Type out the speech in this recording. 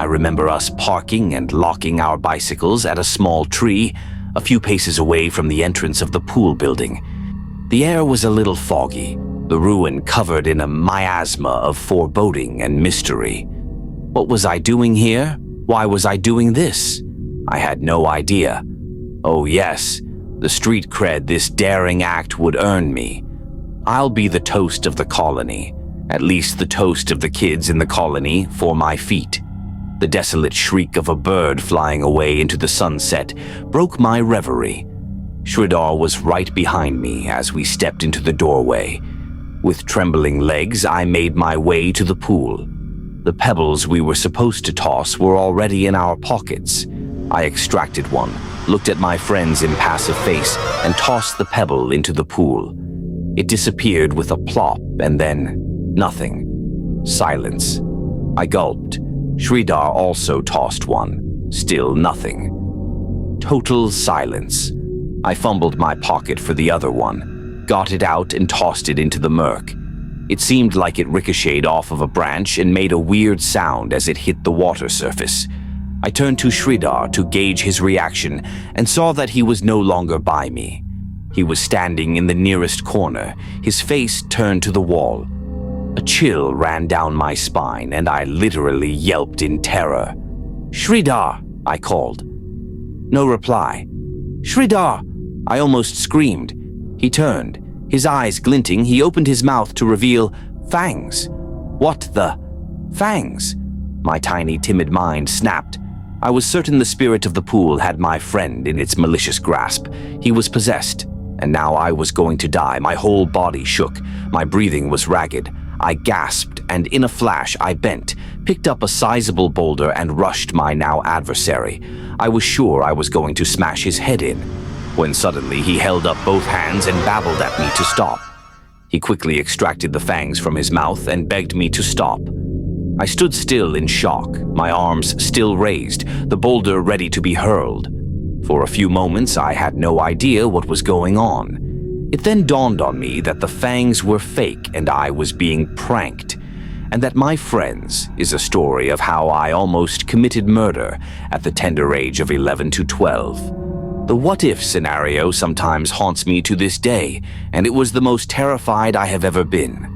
I remember us parking and locking our bicycles at a small tree a few paces away from the entrance of the pool building. The air was a little foggy, the ruin covered in a miasma of foreboding and mystery. What was I doing here? Why was I doing this? I had no idea. Oh yes, the street cred this daring act would earn me. I'll be the toast of the colony, at least the toast of the kids in the colony for my feet. The desolate shriek of a bird flying away into the sunset broke my reverie. Sridhar was right behind me as we stepped into the doorway. With trembling legs, I made my way to the pool. The pebbles we were supposed to toss were already in our pockets. I extracted one, looked at my friend's impassive face, and tossed the pebble into the pool. It disappeared with a plop, and then nothing. Silence. I gulped. Sridhar also tossed one. Still nothing. Total silence. I fumbled my pocket for the other one, got it out and tossed it into the murk. It seemed like it ricocheted off of a branch and made a weird sound as it hit the water surface. I turned to Sridhar to gauge his reaction and saw that he was no longer by me. He was standing in the nearest corner, his face turned to the wall. A chill ran down my spine and I literally yelped in terror. "Sridhar!" I called. No reply. "Sridhar!" I almost screamed. He turned. His eyes glinting, he opened his mouth to reveal fangs. What the? Fangs? My tiny, timid mind snapped. I was certain the spirit of the pool had my friend in its malicious grasp. He was possessed, and now I was going to die. My whole body shook. My breathing was ragged. I gasped, and in a flash I bent, picked up a sizable boulder and rushed my now adversary. I was sure I was going to smash his head in, when suddenly he held up both hands and babbled at me to stop. He quickly extracted the fangs from his mouth and begged me to stop. I stood still in shock, my arms still raised, the boulder ready to be hurled. For a few moments I had no idea what was going on. It then dawned on me that the fangs were fake and I was being pranked, and that my friends is a story of how I almost committed murder at the tender age of 11 to 12. The what-if scenario sometimes haunts me to this day, and it was the most terrified I have ever been.